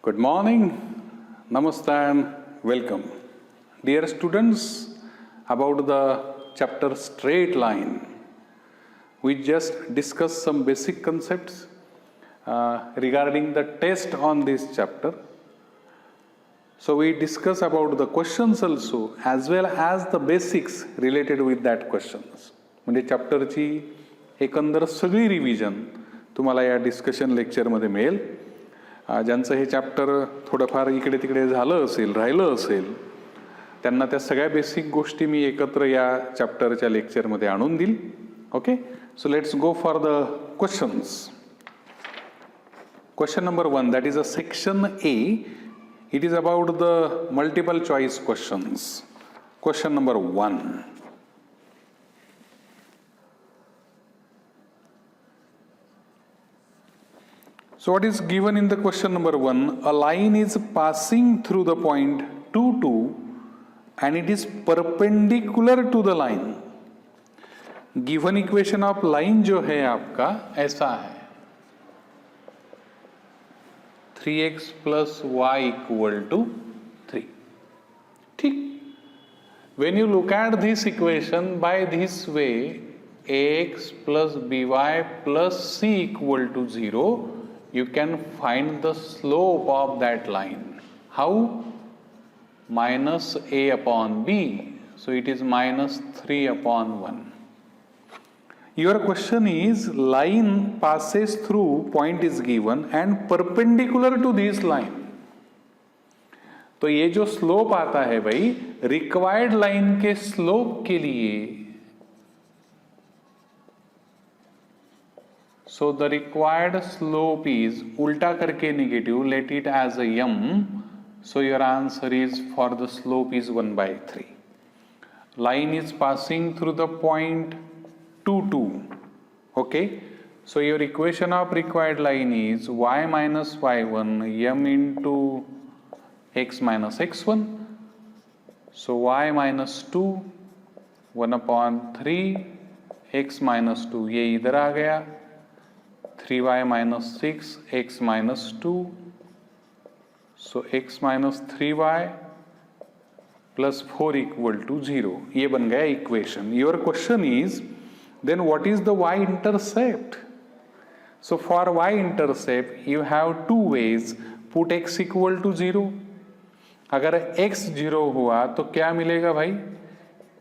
Good morning, namaste and welcome. Dear students, about the chapter straight line, we just discussed some basic concepts regarding the test on this chapter. So we discuss about the questions also as well as the basics related with that questions. म्हणजे चॅप्टरची एकंदर सगळी revision तुम्हाला या discussion लेक्चरमध्ये मिळेल. ज्यांचं हे chapter थोडंफार इकडे तिकडे झालं असेल, राहिलं असेल, त्यांना त्या सगळ्या बेसिक गोष्टी मी एकत्र या चॅप्टरच्या लेक्चरमध्ये आणून देईल. Okay, so let's go for the questions. Question number 1, that is a section A. It is about the multiple choice questions. Question number 1. So what is given in the question number 1? A line is passing through the point 2, 2 and it is perpendicular to the line. Given equation of line जो है आपका ऐसा है 3x plus y equal to 3. ठीक. When you look at this equation by this way, ax plus by plus c equal to 0, you can find the slope of that line. How? Minus a upon b. So it is minus 3 upon 1. Your question is, line passes through, point is given and perpendicular to this line. तो ये जो slope आता है भाई, required line के slope के लिए, so the required slope is उल्टा करके negative, let it as a m. So your answer is, for the slope is 1/3. Line is passing through the point 2, 2. Okay, so your equation of required line is y minus y1 m into x minus x1. So y minus 2 1 upon 3 x minus 2, ये इधर आ गया, 3y minus 6 x minus 2. So x minus 3y plus 4 equal to 0. ये बन गया equation. Your question is, then what is the y-intercept? So for y-intercept you have two ways. Put x equal to 0. अगर x 0 हुआ तो क्या मिलेगा भाई?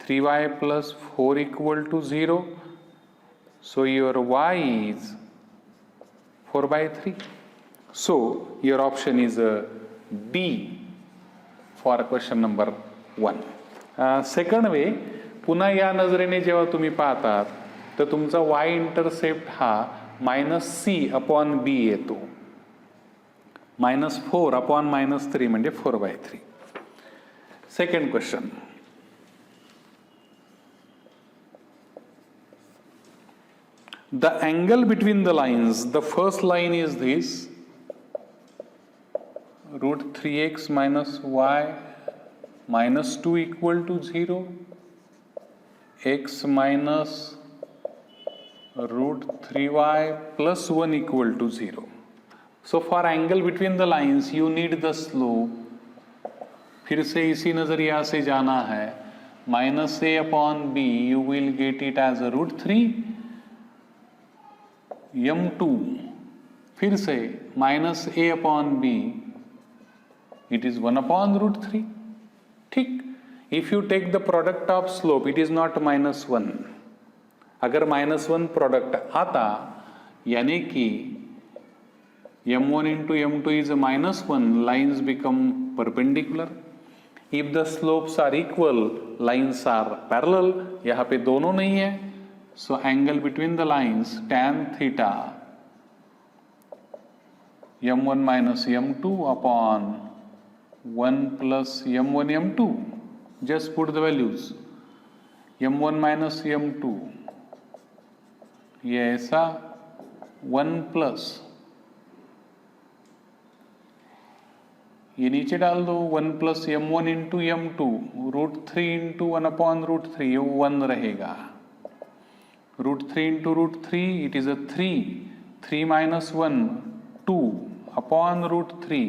3y plus 4 equal to 0. So your y is 4/3. So your option is D for question number 1. Second way, पुन्हा या नजरेने जेव्हा तुम्ही पाहतात तर तुमचा y इंटरसेप्ट हा -c अपॉन b येतो. -4 अपॉन -3 म्हणजे 4/3. Second question. The angle between the lines, the first line is this, root 3x minus y minus 2 equal to 0, x minus root 3y plus 1 equal to 0. So for angle between the lines you need the slope. फिर से इसी नजरिया से जाना है, minus a upon b you will get it as a root 3 m2. फिर से minus a upon b, it is 1 upon root 3. ठीक. If you take the product of slope it is not -1. अगर -1 प्रोडक्ट आता यानी कि m1 into m2 is a -1, lines become perpendicular. If the slopes are equal, lines are parallel. यहाँ पे दोनों नहीं है. So angle between the lines tan theta m1 minus m2 upon 1 plus m1 m2. Just put the values. m1 minus m2 ये ऐसा 1 plus ये नीचे डाल दो 1 plus m1 into m2 root 3 into 1 upon root 3, ये 1 रहेगा. Root 3 into root 3, it is a 3. 3 minus 1, 2 upon root 3.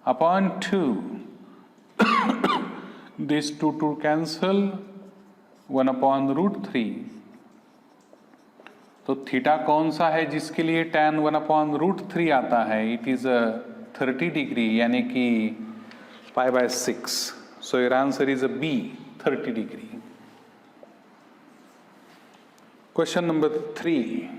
upon 2. This 2 cancel, 1 upon root 3. तो theta कौन सा है जिसके लिए tan 1 upon root 3 आता है? इट इज 30 डिग्री, यानी कि π/6. So your answer is B, 30 degree. Question number 3.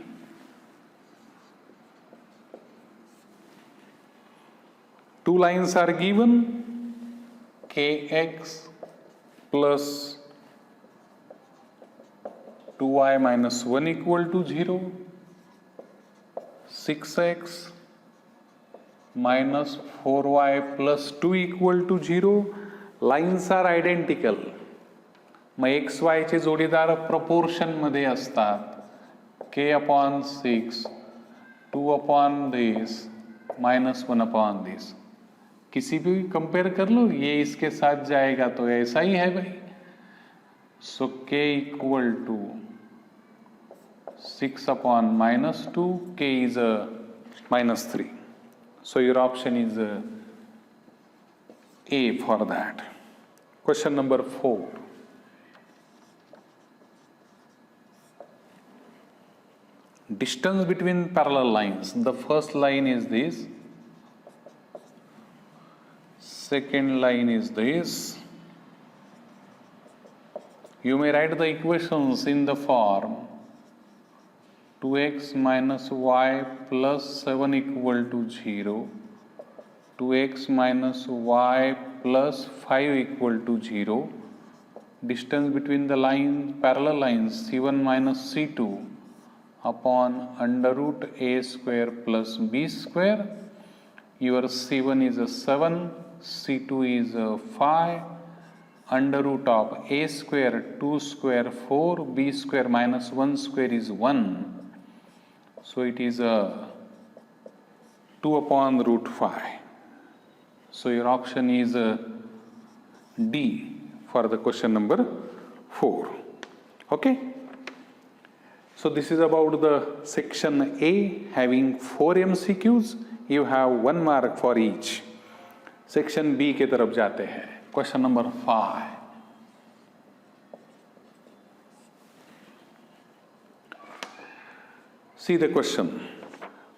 Two lines are given, kx plus 2y minus 1 equal to 0, 6x minus 4y plus 2 equal to 0. Lines are identical. मग x वायचे जोडीदार proportion मध्ये असतात. k upon 6, 2 upon this, minus 1 upon this. किसी भी compare कर लो, ये इसके साथ जाएगा तो ऐसा ही है भाई. So k equal to 6 upon minus 2, k is minus 3. So your option is A for that. Question number 4. Distance between parallel lines. The first line is this. Second line is this. You may write the equations in the form 2x minus y plus 7 equal to 0, 2x minus y plus 5 equal to 0. Distance between the parallel lines C1 minus C2 upon under root a square plus b square. Your C1 is 7, C2 is 5, under root of a square 2 square 4, b square minus 1 square is 1. So it is 2 upon root 5. So your option is D for the question number 4. Okay? So this is about the section A having 4 MCQs. You have 1 mark for each. Section B के तरफ जाते हैं. Question number 5. See the question.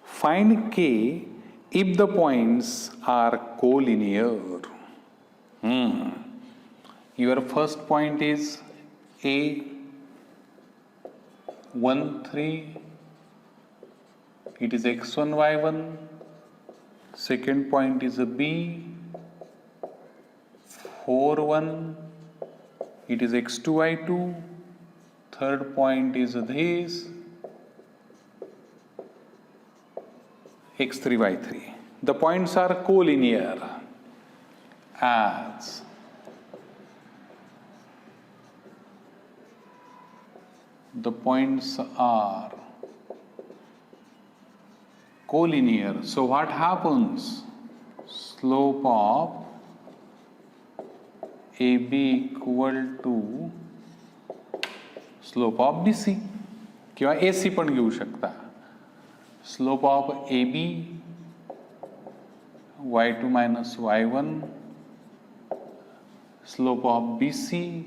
Find k if the points are collinear. Your first point is A 1 3. It is x1 y1. Second point is a B 4 1. It is x2 y2. Third point is this x3 y3. The points are collinear as the points are collinear. So what happens? Slope of AB equal to slope of BC किंवा AC पण घेऊ शकता. Slope of AB y2 minus y1, slope of BC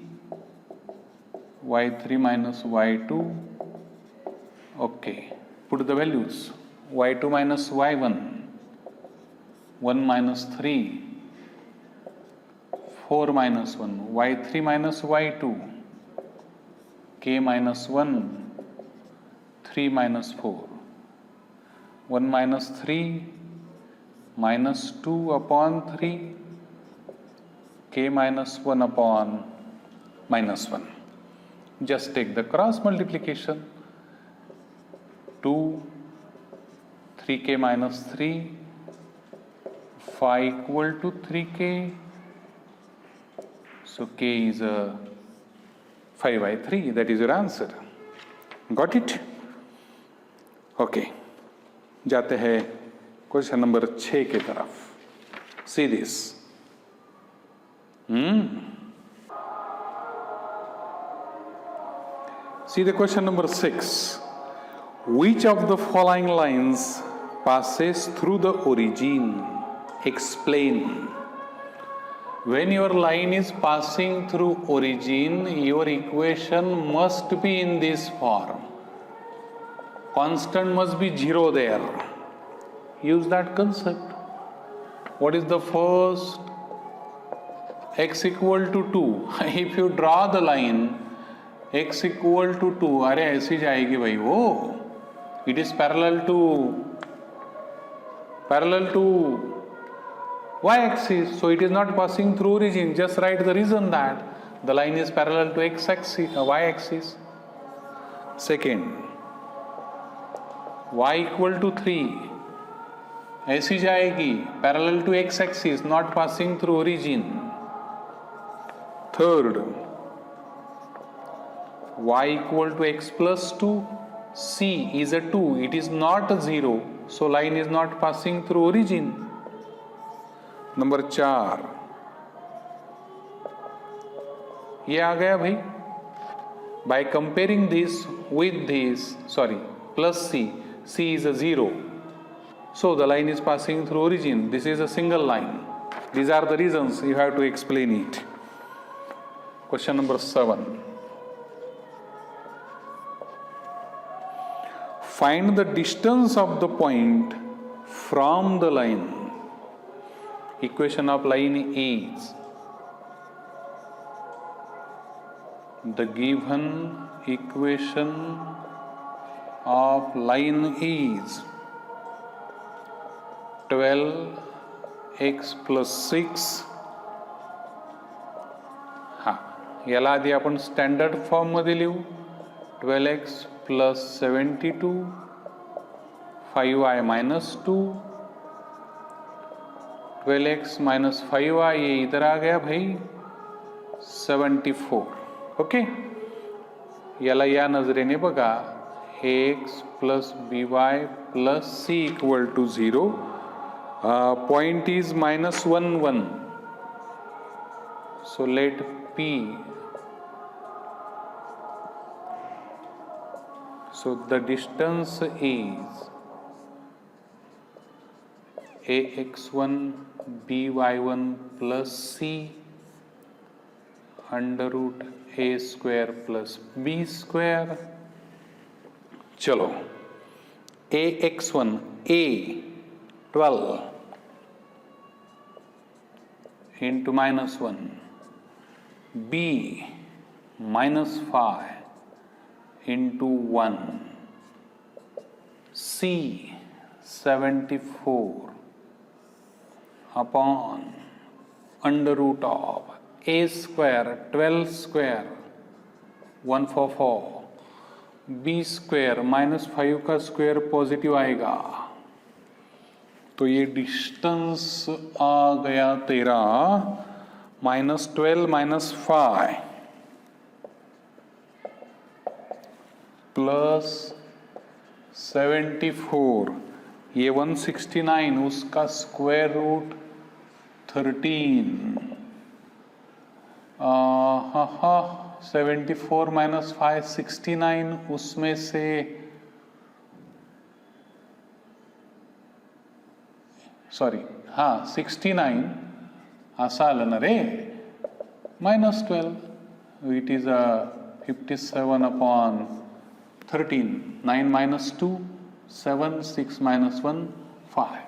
y3 minus y2. Okay, put the values. y2 minus y1 1 minus 3, 4 minus 1, y3 minus y2, k minus 1, 3 minus 4, 1 minus 3, minus 2 upon 3, k minus 1 upon minus 1. Just take the cross multiplication. 2, 3k minus 3, 5 equal to 3k. So k is 5 by 3. That is your answer. Got it? Okay. जाते हैं question number 6 की तरफ. See this. See the question number 6. Which of the following lines passes through the origin? explain. When your line is passing through origin, your equation must be in this form. Constant must be 0 there. Use that concept. What is the first? X equal to 2. If you draw the line x equal to 2, अरे ऐसी जाएगी भाई वो. It is parallel to y-axis, so it is not passing through origin. Just write the reason that the line is parallel to x-axis, y-axis. Second, y equal to 3, ऐसी जाएगी parallel to x-axis, not passing through origin. Third, y equal to x plus 2, c is a 2, it is not a 0, so line is not passing through origin. Number 4, ये आ गया भाई. By comparing this with this, plus c is a 0, so the line is passing through origin. This is a single line. These are the reasons you have to explain it. Question number 7. Find the distance of the point from the line. Equation of line is the given equation of line is 12x plus 6. याला आधी आपण standard form मध्ये लिहू. 12x plus 72, 5y minus 2, 12x minus 5y, ये इधर आ गया भाई 74. Okay, याला या नजरेने बघा. ax plus by plus c equal to 0. Point is minus 1 1, so let p, so the distance is ax1 by1 plus c under root a square plus b square. चलो, ax1 a 12 into minus 1, b minus 5 into 1, c 74 upon under root of a square 12 square 144, b square minus 5 का square positive आएगा, तो ये distance आ गया तेरा -12 minus 5 plus 74, ये 169, उसका square root 13. 74 minus 5 69, उसमें से सॉरी 69 असं आलं ना रे, -12, it is a 57 upon 13. 9 minus 2 7, 6 minus 1 5.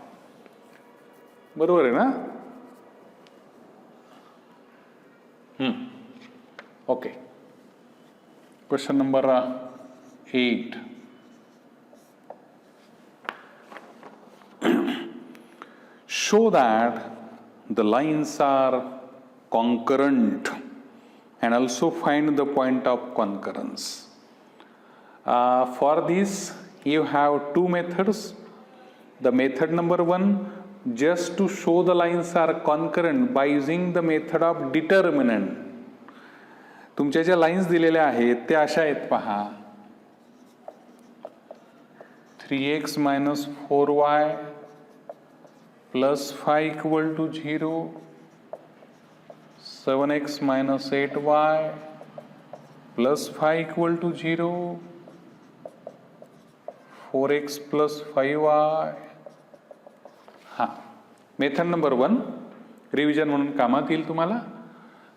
बरोबर आहे ना? Okay. Question number 8. Show that the lines are concurrent and also find the point of concurrence. For this you have two methods. The method number 1, just to show the lines are concurrent by using the method of determinant. तुमच्या ज्या lines दिलेल्या आहेत त्या अशा आहेत पहा. 3x minus 4y plus 5 equal to 0, 7x minus 8y plus 5 equal to 0, 4x plus 5y. Method number 1 revision म्हणून कामात येईल तुम्हाला.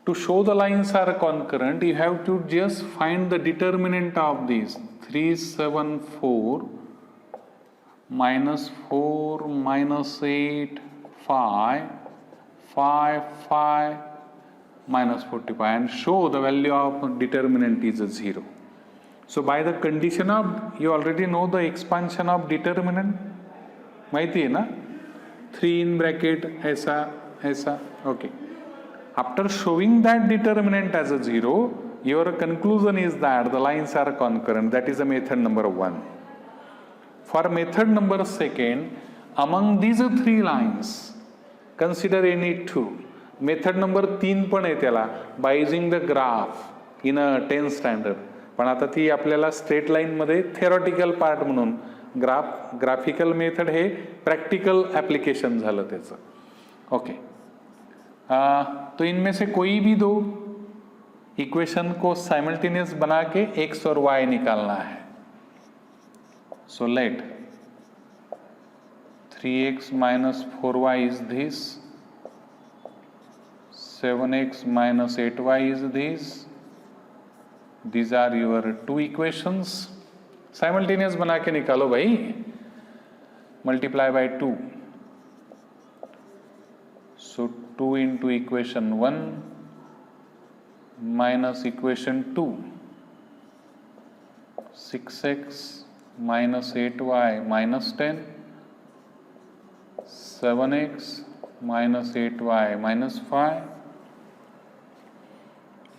To show the lines are concurrent you have to just find the determinant of this 3 7 4 -4 -8 5 5 5 -45 and show the value of determinant is 0. So by the condition of, you already know the expansion of determinant, माहिती है ना, 3 in bracket ऐसा ऐसा. Okay, after showing that determinant as a 0, your conclusion is that the lines are concurrent. That is the method number 1. For method number 2, among these 3 lines consider any 2. Method number 3 पण आहे त्याला, by using the graph in a 10th standard. पण आता ती आपल्याला straight line मध्ये theoretical part म्हणून, graphical method हे practical application झालं त्याचं. ओके, तो इनमें से कोई भी 2 इक्वेशन को साइमल्टेनियस बना के x और y निकालना है. So let 3x - 4y is this, 7x - 8y is this. These are your 2 equations. Simultaneous बना के निकालो भाई. Multiply by 2. So 2 into equation 1 minus equation 2. 6x minus 8y minus 10. 7x minus 8y minus 5.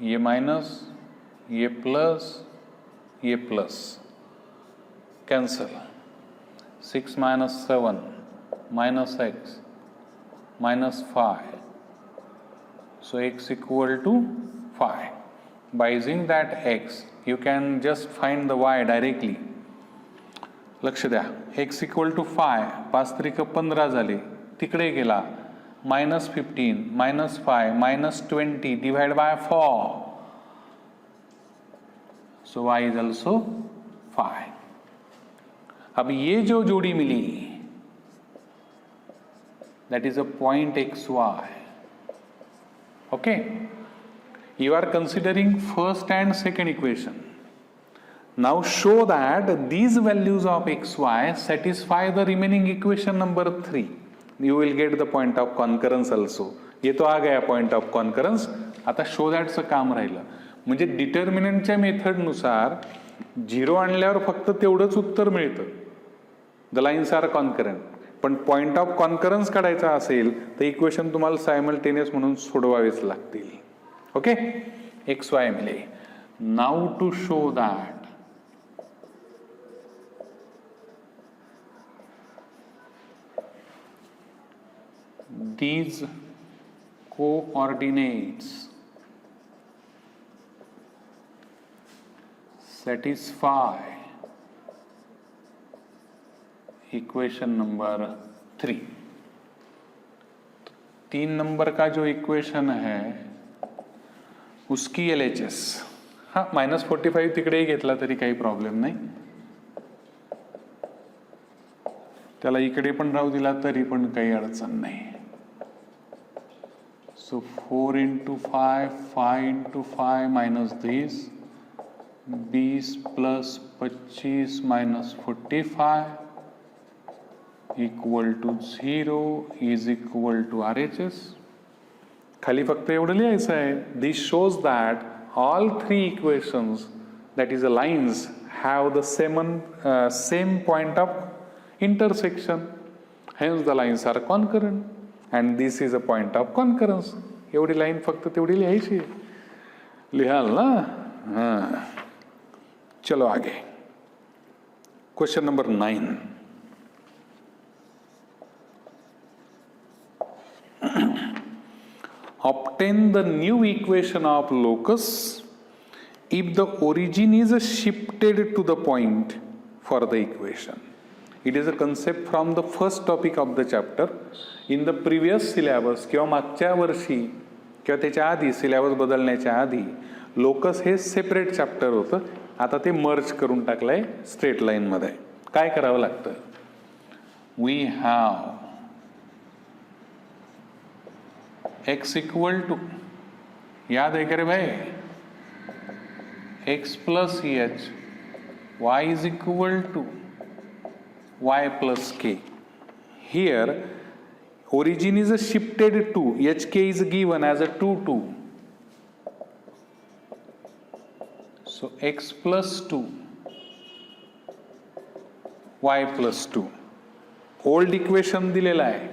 ये minus, ये plus, ये plus, cancel. 6 - 7 minus x minus 5. So x equal to 5. By using that x, you can just find the y directly. लक्ष द्या, x equal to 5, 5 3 15 झाले, तिकडे गेला, -15 -5 -20 divided by 4. So y is also 5. अब ये जो जोड़ी मिली, that is a point xy. Okay, you are considering first and second equation. Now show that these values of xy satisfy the remaining equation number 3. You will get the point of concurrence also. ये तो आ गया point of concurrence. आता show that चं काम राहिलं. म्हणजे डिटर्मिनंटच्या मेथडनुसार 0 आणल्यावर फक्त तेवढंच उत्तर मिळतं, द लाईन्स आर कॉन्करंट. पण पॉइंट ऑफ कॉन्करन्स काढायचा असेल तर इक्वेशन तुम्हाला सायमल्टेनियस म्हणून सोडवावेच लागतील. ओके, XY मिले. Now to show that these coordinates satisfy equation number 3. 3 number का जो इक्वेशन है उसकी LHS, हा -45 तिकडेही घेतला तरी काही प्रॉब्लेम नाही, त्याला इकडे पण राहू दिला तरी पण काही अडचण नाही. So 4 into 5, 5 into 5 minus this, 20 plus 25 minus 45 equal to 0 is equal to RHS. खाली फक्त एवढं लिहायचं आहे. This shows that all 3 equations, that is the lines, have the same point of intersection. Hence the lines are concurrent. And this is a point of concurrence. एवढी line फक्त तेवढी लिहायची, लिहाल ना. हाँ, चलो आगे. Question number 9. Obtain the new equation of locus if the origin is shifted to the point for the equation. It is a concept from the first topic of the chapter. In the previous syllabus किंवा मागच्या वर्षी किंवा त्याच्या आधी, syllabus बदलण्याच्या आधी, locus हे separate chapter होतं. आता ते मर्ज करून टाकलंय स्ट्रेट लाईन मध्ये. काय करावं लागतं? We have x equal to, याद है करे भाई, x plus h, y is equal to y plus k. Here origin is a shifted 2, hk is given as a 2 2. So x plus 2, y plus 2. Old equation दिलेला आहे.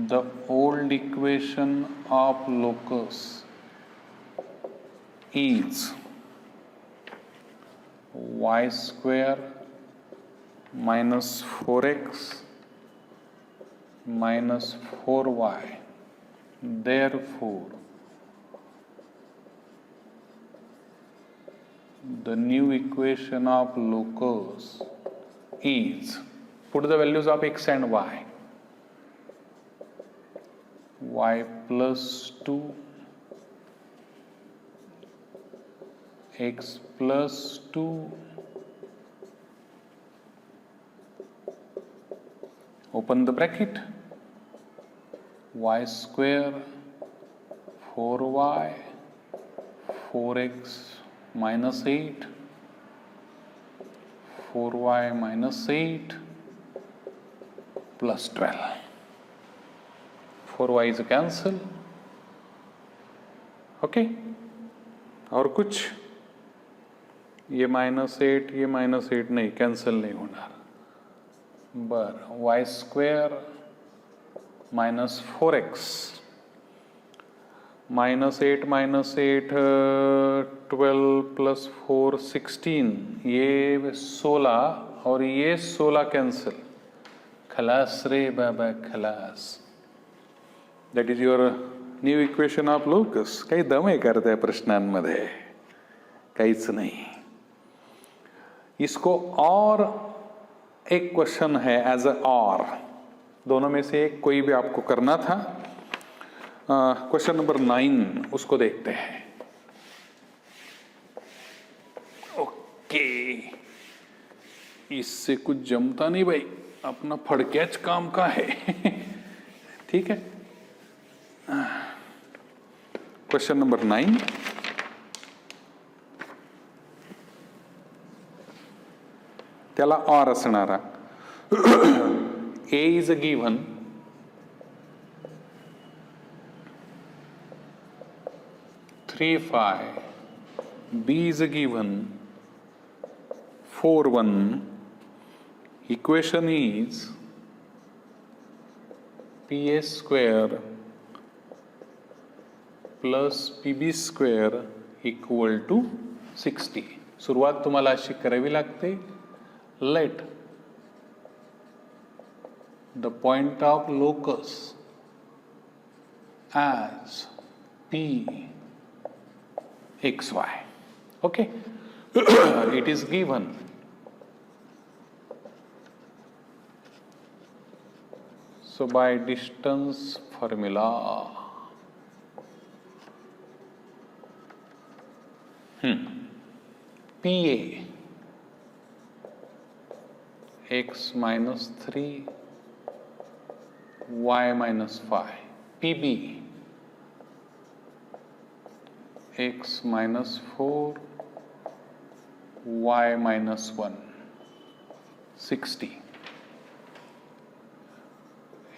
The old equation of locus is y square minus 4x minus 4y. Therefore, the new equation of locus is, put the values of x and y. Y plus 2, x plus 2, open the bracket, y square 4y 4x minus 8, 4y minus 8 plus 12. 4y is cancel. Okay, और कुछ, ये -8 ये -8 नहीं, cancel नहीं होणार. बर, y square minus 4x -8 -8 12 plus 4 16, ये 16 और ये 16 कैंसिल. खलास रे बाबा खलास. That is your new equation of locus. काही दम आहे करत आहे प्रश्नांमध्ये? काहीच नहीं. इसको और एक क्वेश्चन है एज अ और, दोनों में से एक कोई भी आपको करना था. क्वेश्चन नंबर 9 उसको देखते हैं. ओके, इससे कुछ जमता नहीं भाई, अपना फड़क्याच काम का है. ठीक है. क्वेश्चन नंबर 9, त्याला और असणारा. A is a given, three 5, B is a given 4 1. Equation is PS square plus PB square equal to 60. सुरुवात तुम्हाला अशी करावी लागते. Let the point of locus as P x y. Okay. It is given. So by distance formula, PA x minus 3 y minus 5, PB x minus 4 y minus 1, 60.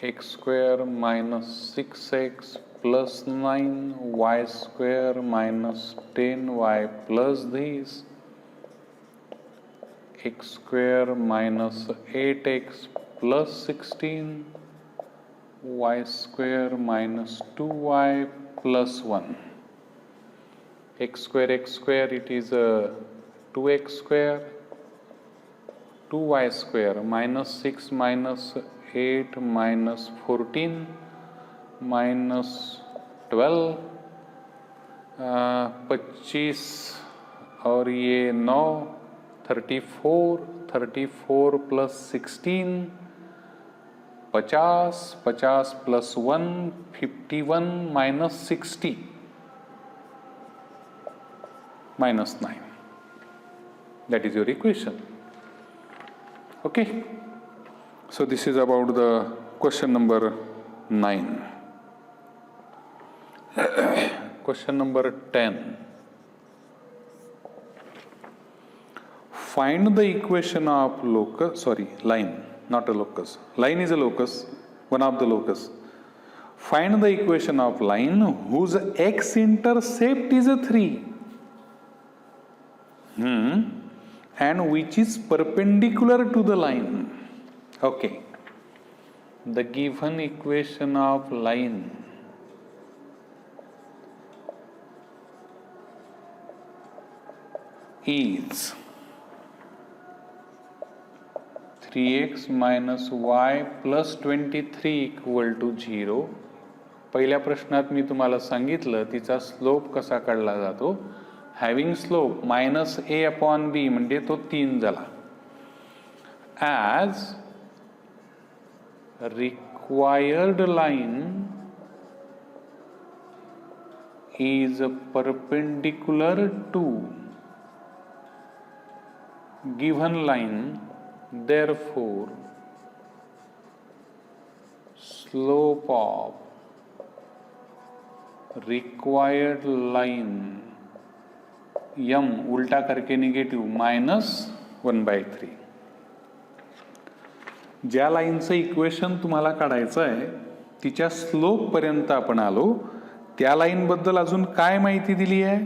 X square minus 6x plus 9 y square minus 10y plus this, x square minus 8x plus 16 y square minus 2y plus 1. X square it is a 2x square, 2y square minus 6 minus 8 minus 14 minus 12, 25 और ये 9, 34 plus 16, 50 plus 1, 51 minus 60 minus 9. That is your equation. Okay. So this is about the question number 9. Question number 10. Find the equation of locus, line, not a locus. Line is a locus, one of the locus. Find the equation of line whose x-intercept is a 3. And which is perpendicular to the line. Okay. The given equation of line is 3x minus y plus 23 equal to 0. पहिल्या प्रश्नात मी तुम्हाला सांगितलं तिचा slope कसा काढला जातो. Having slope minus ए upon B म्हणजे तो 3 झाला. As required line is perpendicular to given line, therefore slope of required line m उल्टा करके निगेटिव्ह -1/3. ज्या लाईनचं इक्वेशन तुम्हाला काढायचं आहे तिच्या स्लोप पर्यंत आपण आलो. त्या लाईन बद्दल अजून काय माहिती दिली आहे.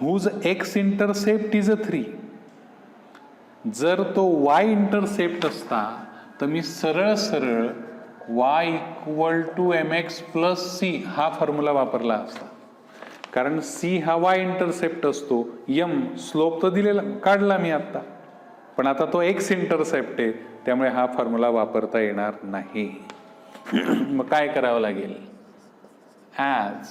Whose x intercept is a 3. जर तो y इंटरसेप्ट असता तर मी सरळ सरळ y equal to mx plus c हा फॉर्म्युला वापरला असता. कारण c हा y इंटरसेप्ट असतो. m स्लोप तर दिलेला काढला मी आता, पण आता तो x इंटरसेप्ट आहे त्यामुळे हा फॉर्म्युला वापरता येणार नाही. मग काय करावं लागेल. as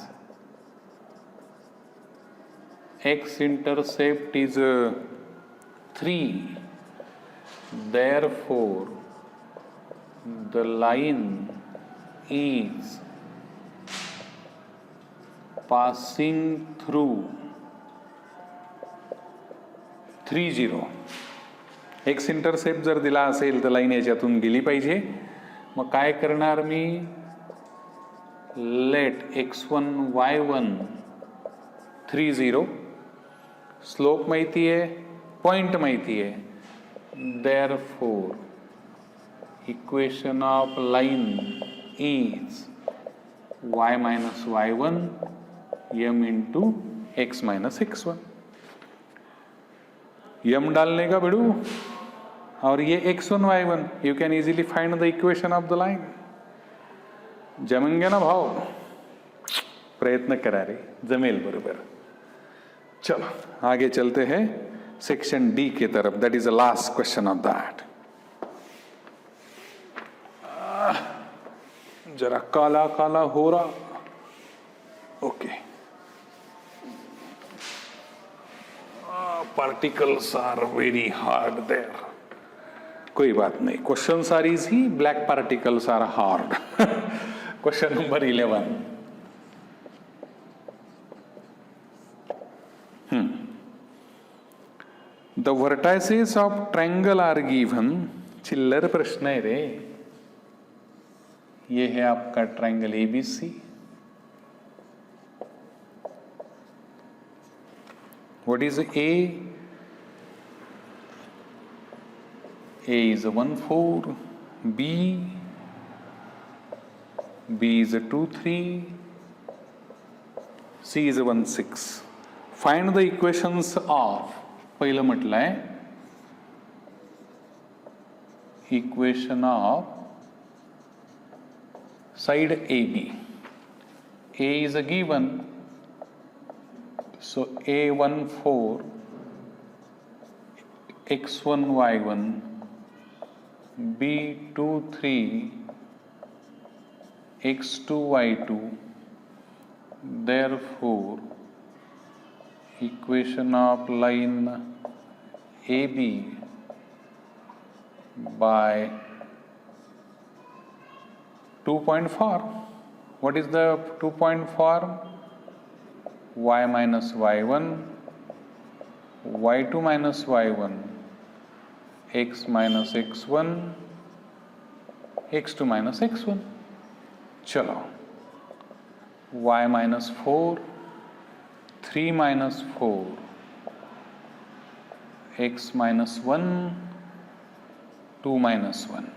x-intercept is 3, therefore the line is passing through 3, 0. x-intercept जर दिला असेल तर लाईन याच्यातून गेली पाहिजे. मग काय करणार मी. let x1 y1 3, 0. स्लोप माहिती आहे, पॉइंट माहिती आहे. therefore equation of line is y minus y1 m into x minus x1. m डालने का बेड़ू और ये x1 y1 you can easily find the equation of the line. जमेंगे ना भाव. प्रयत्न करा रे, जमेल बरोबर. चलो आगे चलते हैं सेक्शन डी के तरफ. That is the last question of that. जरा काला काला हो रहा. Okay. Particles are very hard there. कोई बात नहीं. Questions are easy, black particles are hard. Question number 11. The vertices of triangle are given. चिल्लर प्रश्न है रे. ये है आपका triangle ABC. What is A? A is a 1, 4. B is a 2, 3. C is a 1, 6. Find the equations of. पहिलं म्हटलंय equation of side AB. A is a given, so A14 x1 y1 B23 x2 y2. therefore equation of line AB by 2-point form. What is the 2-point form? Y minus y1, y2 minus y1, x minus x1, x2 minus x1. चलो y minus 4, 3 minus 4, x minus 1, 2 minus 1.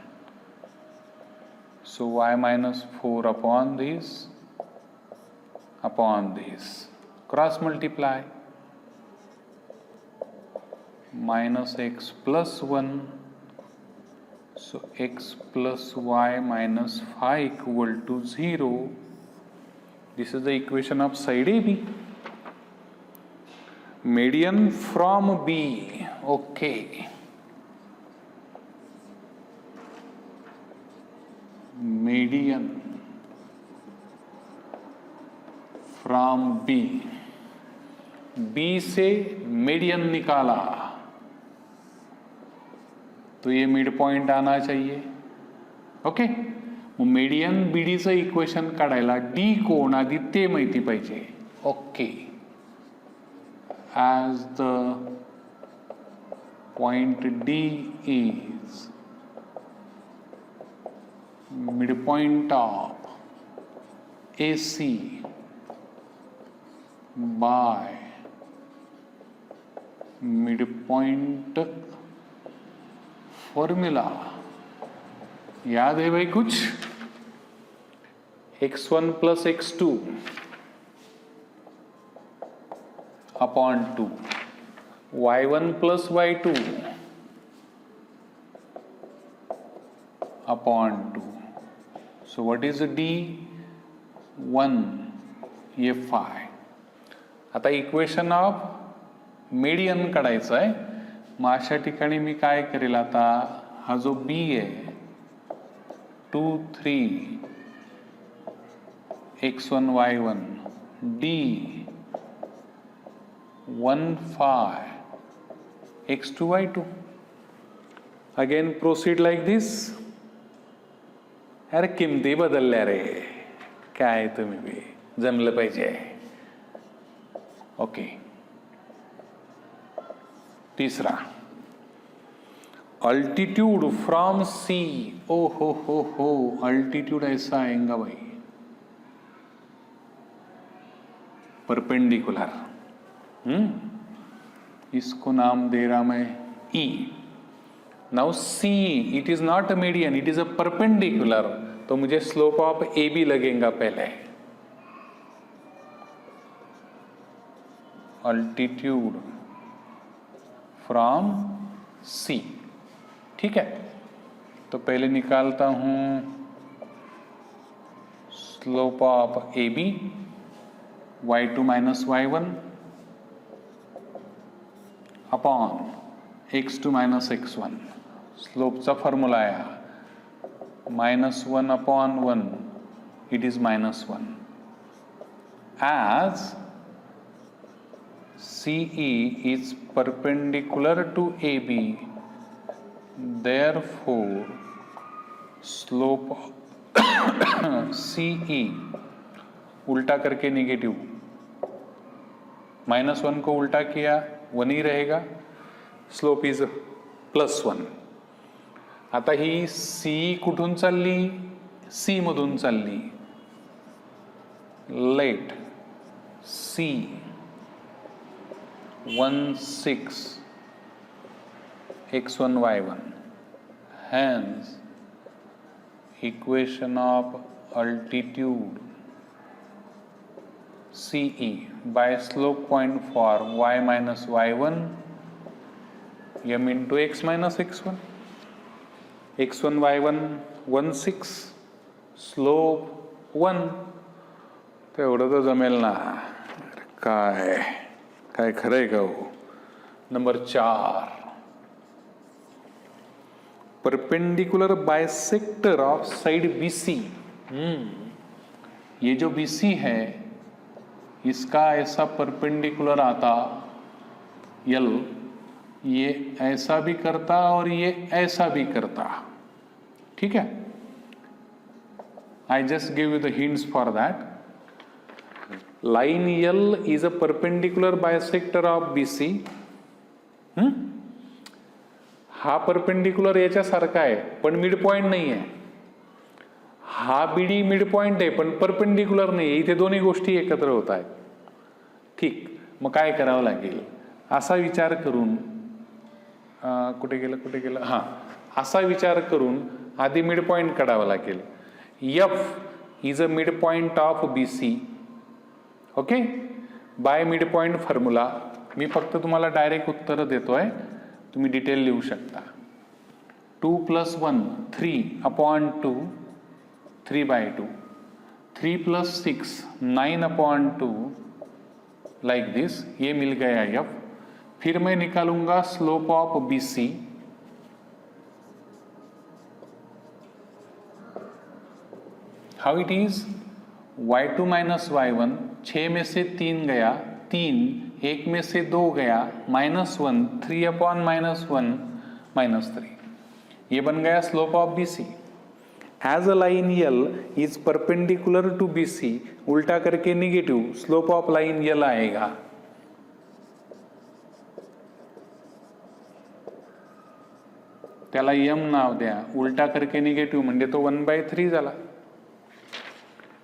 So y minus 4 upon this, cross multiply, minus x plus 1, so x plus y minus 5 equal to 0. This is the equation of side AB. Median from B, okay. Median from B, B से median निकाला तो ये mid point आना चाहिए. Okay, मग median बीडीचं equation काढायला D कोण आधी ते माहिती पाहिजे. Okay, as the point D is midpoint of AC by midpoint formula याद है भाई कुछ? x1 plus x2 upon 2, y1 plus y2 upon 2. So what is D? 1, ये 5. आता इक्वेशन ऑफ मीडियन काढायचं आहे. मग अशा ठिकाणी मी काय करेल आता, हा जो B आहे 2, 3 x1 y1, D 1, 5 x2 y2. Again proceed like this. अरे किमती बदलल्या रे, काय तुम्ही बी जमलं पाहिजे. ओके, तीसरा अल्टीट्यूड फ्रॉम सी. ओ हो, अल्टीट्यूड ऐसा आएगा भाई, परपेंडिकुलर. इसको नाम दे रहा मैं E. Now C, it is not a median, it is a perpendicular. तो मुझे स्लोप ऑफ ए बी लगेगा पहले. अल्टीट्यूड फ्रॉम C, ठीक है. तो पहले निकालता हूं slope of A B, y2 minus y1 upon x2 minus x1. स्लोपचा फॉर्म्युला आया -1 upon 1, it is -1. As CE is perpendicular to AB, therefore slope CE उल्टा करके नेगेटिव, -1 को उल्टा किया 1 ही रहेगा. Slope is +1. आता ही C कुठून चालली? C मधून चालली. Let C 1, 6 x1 y1. Hence equation of altitude CE by slope point for y minus y1 m into x minus x1. x1 y1 1, 6 slope 1. तेवढं तर जमेल ना. काय काय खरंय का हो. Number 4, perpendicular bisector of side BC. ये जो BC है इसका ऐसा परपेंडिकुलर आता L, ये ऐसा भी करता और ये ऐसा भी करता. ठीक है, I just give you the hints for that. Line L is a perpendicular bisector of BC. हा परपेंडिकुलर याच्यासारखा आहे पण मिड पॉइंट नाही आहे. हा बीडी मिड पॉइंट आहे पण परपेंडिक्युलर नाही, इथे दोन्ही गोष्टी एकत्र होत आहेत. ठीक, मग काय करावं लागेल, असा विचार करून कुठे गेलं हां, असा विचार करून आधी मिड पॉइंट काढावा लागेल. F is a midpoint of B C. Okay, by midpoint formula. मी फक्त तुम्हाला डायरेक्ट उत्तर देतोय, तुम्ही डिटेल लिहू शकता. 2 + 1 3/2, 3/2. 3 + 6 9/2, लाइक दिस. ये मिल गया एफ. फिर मैं निकालूंगा slope of B C. How it is, y2 - y1, 6 में से 3 गया, 3, 1 में से 2 गया, -1, 3/-1 -3. ये बन गया slope of B C. As a line L is perpendicular to B C, उल्टा करके negative, slope of line L आएगा. त्याला यम नाव द्या, उलटा करके निगेटिव्ह म्हणजे तो 1/3 झाला.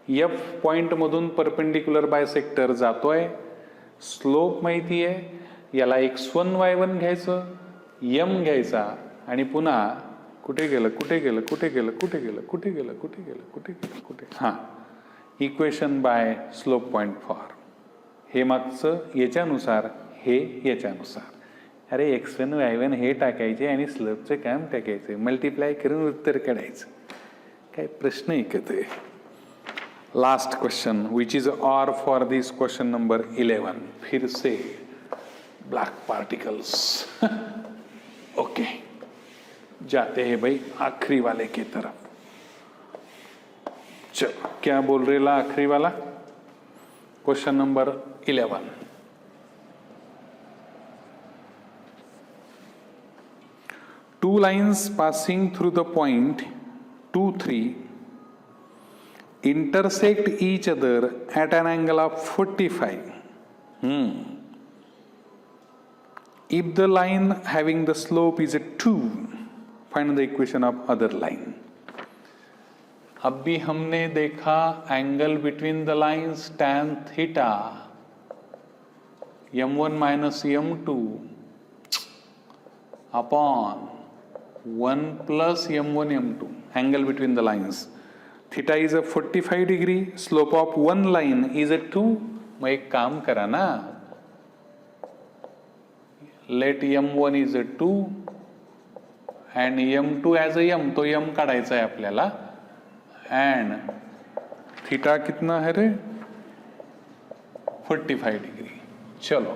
एफ पॉइंट मधून परपेंडिक्युलर बायसेक्टर जातोय, स्लोप माहिती आहे, याला x1 y1 घ्यायचं, यम घ्यायचा आणि पुन्हा कुठे गेलं हां, equation by slope point form. हे मागचं याच्यानुसार, हे याच्यानुसार. अरे x1 y1 हे टाकायचे आणि स्लोपचं काम टाकायचं, मल्टिप्लाय करून उत्तर काढायचं. काय प्रश्न ऐकतोय. लास्ट क्वेश्चन विच इज और फॉर दिस क्वेश्चन नंबर 11. फिर से ब्लैक पार्टिकल्स. ओके, जाते हैं भाई आखिरी वाले की तरफ. चलो, क्या बोल रहे ला आखिरी वाला question number 11. Two lines passing through the point 2, 3 intersect each other at an angle of 45. If the line having the slope is 2, find the equation of other line. अभी हमने देखा angle between the lines tan theta m1 - m2 upon 1 + m1 m2, angle between the lines. Theta is a 45 degree, slope of one line is a 2. मग एक काम करा ना, let m1 is a 2 and m2 as a m, तो m काढायचा आहे आपल्याला. and theta कितना है रे, 45 डिग्री. चलो,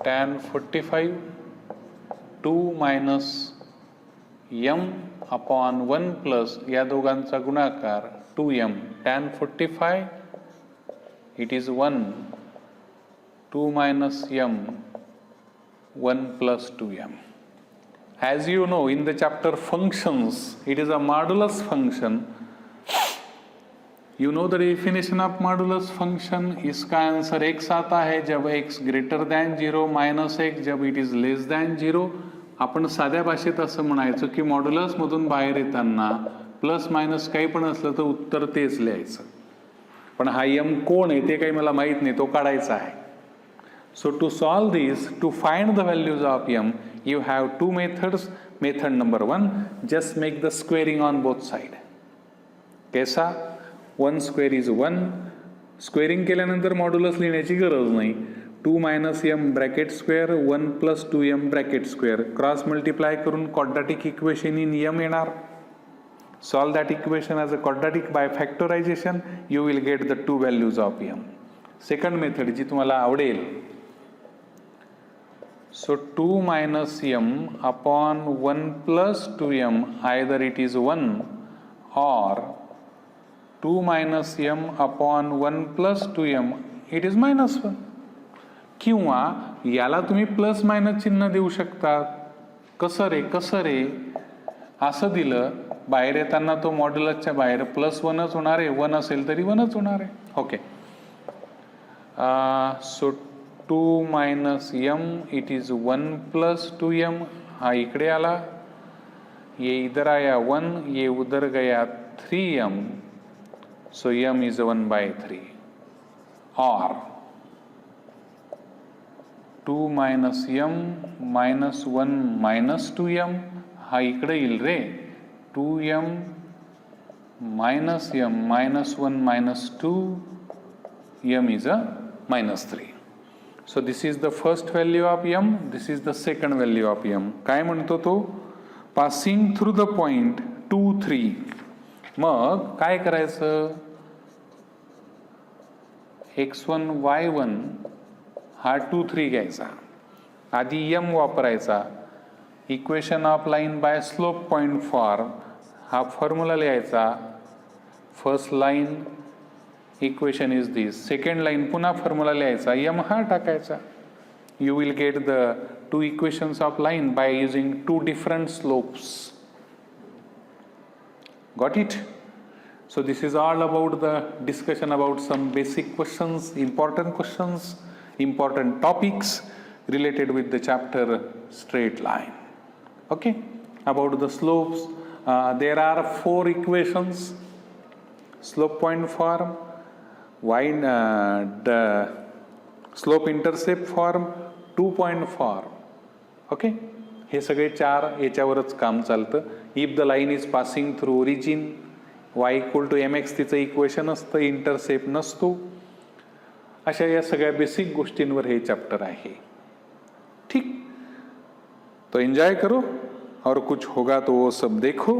tan 45 2 - m/1 प्लस या दोघांचा गुणाकार 2m. tan 45 it is 1, 2 - m 1 + 2m. As you know, in the chapter functions, it is a modulus function. You know the definition of modulus function. इसका answer x आता है जब x greater than 0, -x जब it is less than 0. आपण साध्या भाषेत असं म्हणायचं की मॉड्युलस मधून बाहेर येताना प्लस मायनस काही पण असलं तर उत्तर तेच लिहायचं. पण हा यम कोण आहे ते काही मला माहित नाही, तो काढायचा आहे. So to solve this, to find the values of m, you have 2 methods. Method number 1, just make the squaring on both side. कैसा, 1 स्क्वेअर इज 1. स्क्वेअरिंग केल्यानंतर मॉड्युलस लिहिण्याची गरज नाही. 2 - m bracket square 1 + 2m bracket square, cross multiply करून quadratic equation in m येणार. Solve that equation as a quadratic by factorisation, you will get the 2 values of m. Second method जी तुम्हाला आवडेल, so 2 - m/1 + 2m, either it is 1 or 2 - m/1 + 2m it is -1. किंवा याला तुम्ही plus minus चिन्ह देऊ शकता. कसं रे, असं दिलं, बाहेर येताना तो मॉड्युलसच्या बाहेर +1च होणार आहे, 1 असेल तरी 1च होणार आहे. Okay, so 2 - m it is 1 + 2m, हा इकडे आला. ये इधर आया 1, ये उधर गया 3m, so m is 1/3. Or 2 minus m minus 1 minus 2m, हा इकडे येईल रे, 2m minus m minus 1 minus 2, m is a -3. So this is the first value of m, this is the second value of m. काय म्हणतो तो? Passing through the point 2, 3. मग काय करायचं? x1 y1 हा 2, 3 घ्यायचा, आधी m वापरायचा, equation of line by slope point form हा फॉर्म्युला लिहायचा. First line equation is this, second line पुन्हा फॉर्म्युला लिहायचा, m हा टाकायचा. You will get the two equations of line by using two different slopes. Got it? So this is all about the discussion about some basic questions, important topics related with the chapter straight line. Okay? About the slopes, there are 4 equations. Slope point form, the slope intercept form, 2 point form. Okay, हे सगळे 4 याच्यावरच काम चालतं. If the line is passing through origin, y = mx तिचं equation असतं, intercept नसतो. अशा या सगळ्या बेसिक गोष्टींवर हे चॅप्टर आहे. ठीक, तो एंजॉय करो और कुछ होगा तो वो सब देखो.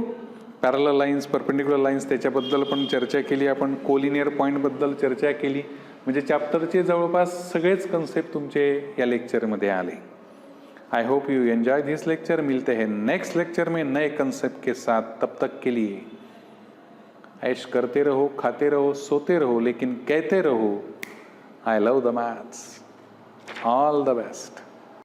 पॅरलल लाईन्स, परपेंडिक्युलर लाईन्स त्याच्याबद्दल पण चर्चा केली आपण, कोलिनियर पॉईंटबद्दल चर्चा केली. म्हणजे चॅप्टरचे जवळपास सगळेच कन्सेप्ट तुमचे या लेक्चरमध्ये आले. I hope you enjoy this lecture. मिलते हैं नेक्स्ट लेक्चर में नए कंसेप्ट के साथ. तब तक के लिए ऐश करते रहो, खाते रहो, सोते रहो, लेकिन कहते रहो I love the maths. All the best.